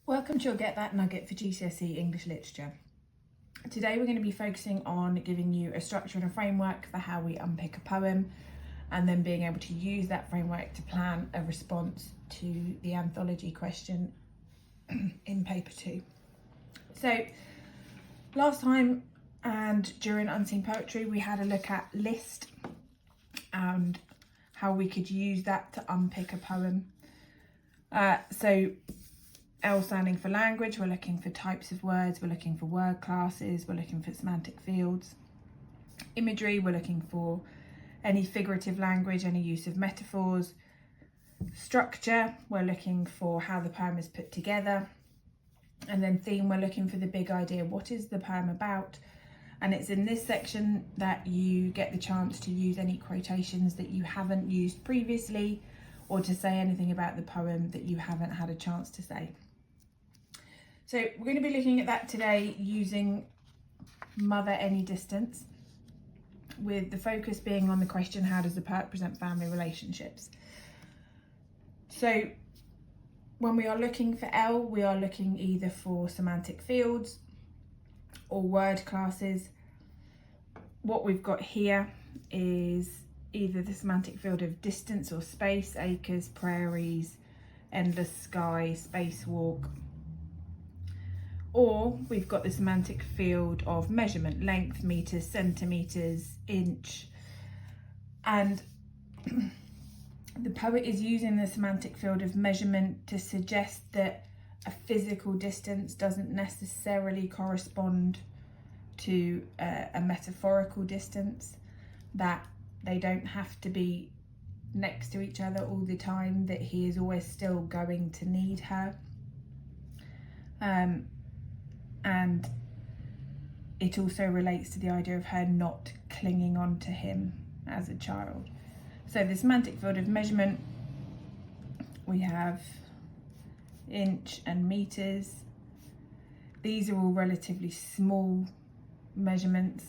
Welcome to your Get That Nugget for GCSE English Literature. Today we're going to be focusing on giving you a structure and a framework for how we unpick a poem, and then being able to use that framework to plan a response to the anthology question in paper 2. So last time and during Unseen Poetry we had a look at list and how we could use that to unpick a poem. So L standing for language, we're looking for types of words, we're looking for word classes, we're looking for semantic fields. Imagery, we're looking for any figurative language, any use of metaphors. Structure, we're looking for how the poem is put together. And then theme, we're looking for the big idea, what is the poem about? And it's in this section that you get the chance to use any quotations that you haven't used previously, or to say anything about the poem that you haven't had a chance to say. So we're going to be looking at that today using Mother Any Distance, with the focus being on the question, how does the poet present family relationships? So when we are looking for L, we are looking either for semantic fields or word classes. What we've got here is either the semantic field of distance or space, acres, prairies, endless sky, spacewalk. Or we've got the semantic field of measurement, length, meters, centimeters, inch. And the poet is using the semantic field of measurement to suggest that a physical distance doesn't necessarily correspond to a metaphorical distance, that they don't have to be next to each other all the time, that he is always still going to need her. And it also relates to the idea of her not clinging on to him as a child. So the semantic field of measurement, we have inch and meters. These are all relatively small measurements,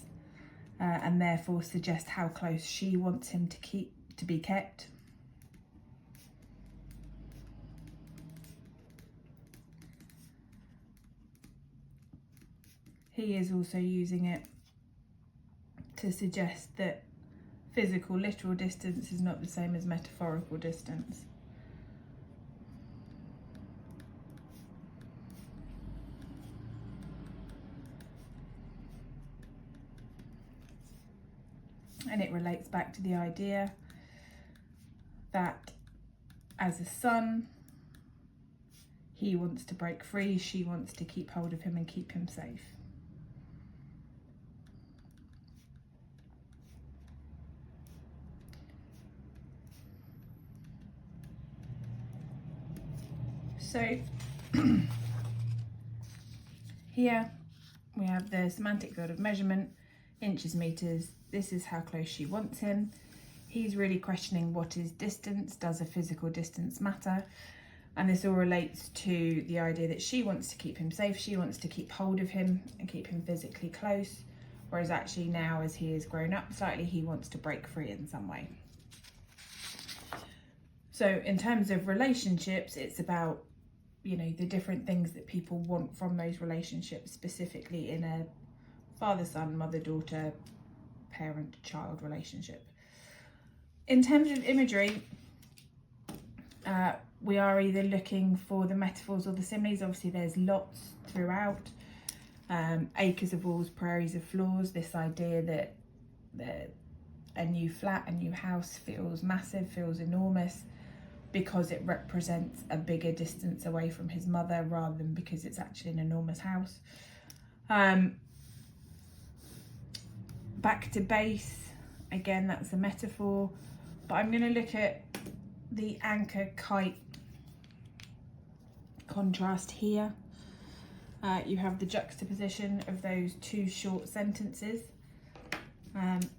and therefore suggest how close she wants him to be kept. He is also using it to suggest that physical, literal distance is not the same as metaphorical distance. And it relates back to the idea that as a son, he wants to break free, she wants to keep hold of him and keep him safe. So here we have the semantic field of measurement, inches, meters. This is how close she wants him. He's really questioning what is distance, does a physical distance matter? And this all relates to the idea that she wants to keep him safe, she wants to keep hold of him and keep him physically close, whereas actually now, as he has grown up slightly, he wants to break free in some way. So in terms of relationships, it's about, you know, the different things that people want from those relationships, specifically in a father-son, mother-daughter, parent-child relationship. In terms of imagery, we are either looking for the metaphors or the similes. Obviously there's lots throughout. Acres of walls, prairies of floors, this idea that a new flat, a new house feels massive, feels enormous, because it represents a bigger distance away from his mother rather than because it's actually an enormous house. Back to base, again, that's a metaphor, but I'm going to look at the anchor kite contrast here. You have the juxtaposition of those two short sentences, and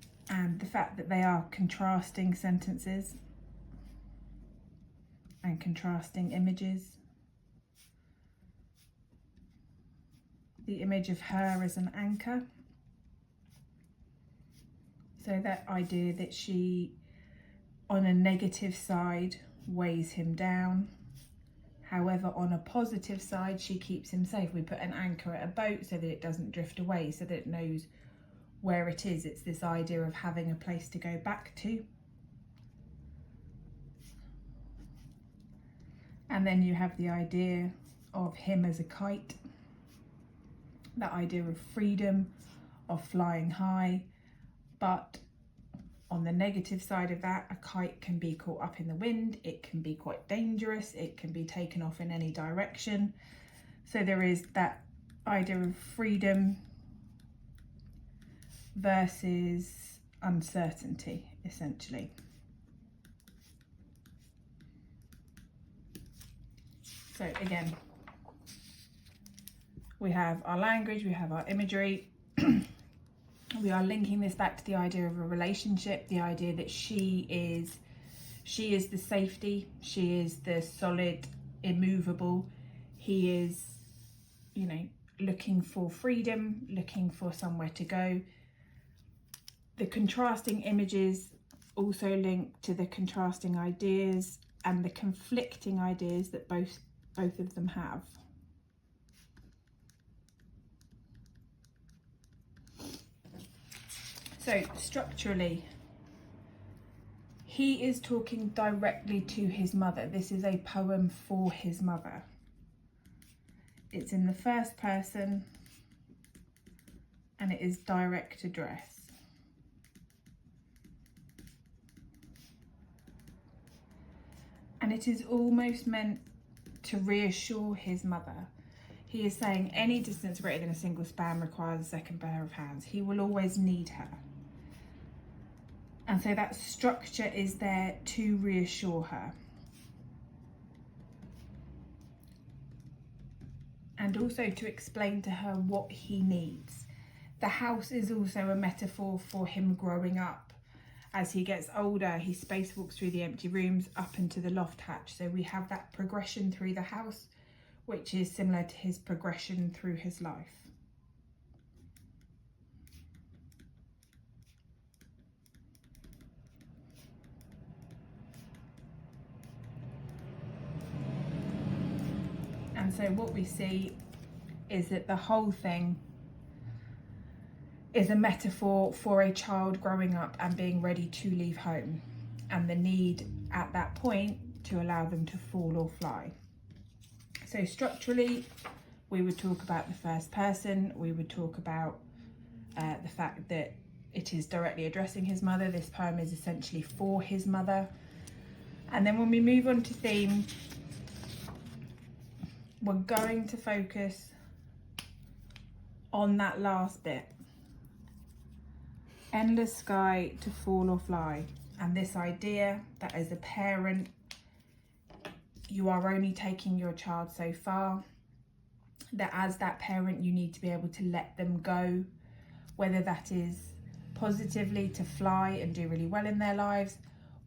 the fact that they are contrasting sentences and contrasting images. The image of her as an anchor. So that idea that she, on a negative side, weighs him down. However, on a positive side, she keeps him safe. We put an anchor at a boat so that it doesn't drift away, so that it knows where it is. It's this idea of having a place to go back to. And then you have the idea of him as a kite, that idea of freedom, of flying high. But on the negative side of that, a kite can be caught up in the wind, it can be quite dangerous, it can be taken off in any direction. So there is that idea of freedom versus uncertainty, essentially. So again, we have our language, we have our imagery. We are linking this back to the idea of a relationship, the idea that she is the safety, she is the solid, immovable. He is, you know, looking for freedom, looking for somewhere to go. The contrasting images also link to the contrasting ideas and the conflicting ideas that both of them have. So structurally, he is talking directly to his mother. This is a poem for his mother. It's in the first person and it is direct address. And it is almost meant to reassure his mother. He is saying any distance greater than a single span requires a second pair of hands. He will always need her. And so that structure is there to reassure her. And also to explain to her what he needs. The house is also a metaphor for him growing up. As he gets older, he spacewalks through the empty rooms up into the loft hatch. So we have that progression through the house, which is similar to his progression through his life. And so what we see is that the whole thing is a metaphor for a child growing up and being ready to leave home, and the need at that point to allow them to fall or fly. So structurally, we would talk about the first person, we would talk about the fact that it is directly addressing his mother. This poem is essentially for his mother. And then when we move on to theme, we're going to focus on that last bit. Endless sky to fall or fly. And this idea that as a parent, you are only taking your child so far, that as that parent, you need to be able to let them go, whether that is positively to fly and do really well in their lives,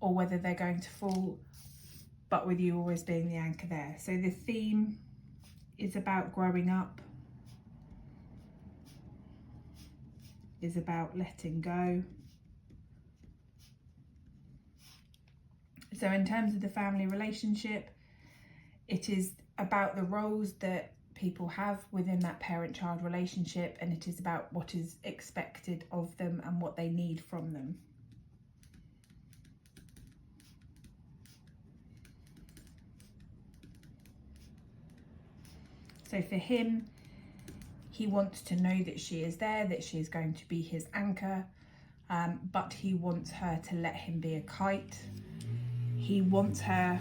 or whether they're going to fall, but with you always being the anchor there. So the theme is about growing up, is about letting go. So in terms of the family relationship, it is about the roles that people have within that parent-child relationship, and it is about what is expected of them and what they need from them. So for him, he wants to know that she is there, that she is going to be his anchor, but he wants her to let him be a kite. He wants her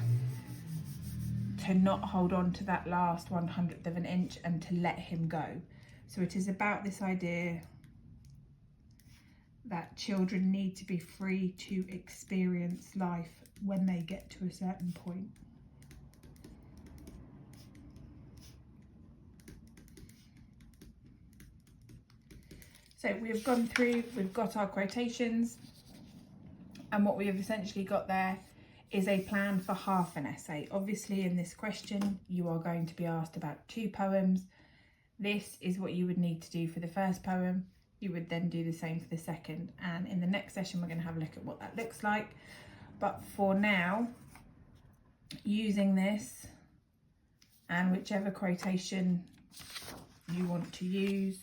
to not hold on to that last 1/100th of an inch and to let him go. So it is about this idea that children need to be free to experience life when they get to a certain point. So we've gone through, we've got our quotations, and what we have essentially got there is a plan for half an essay. Obviously in this question, you are going to be asked about 2 poems. This is what you would need to do for the first poem. You would then do the same for the second. And in the next session, we're going to have a look at what that looks like. But for now, using this, and whichever quotation you want to use.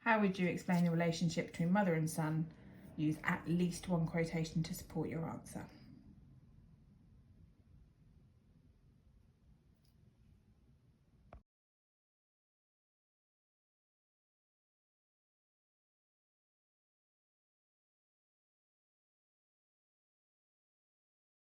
How would you explain the relationship between mother and son? Use at least one quotation to support your answer.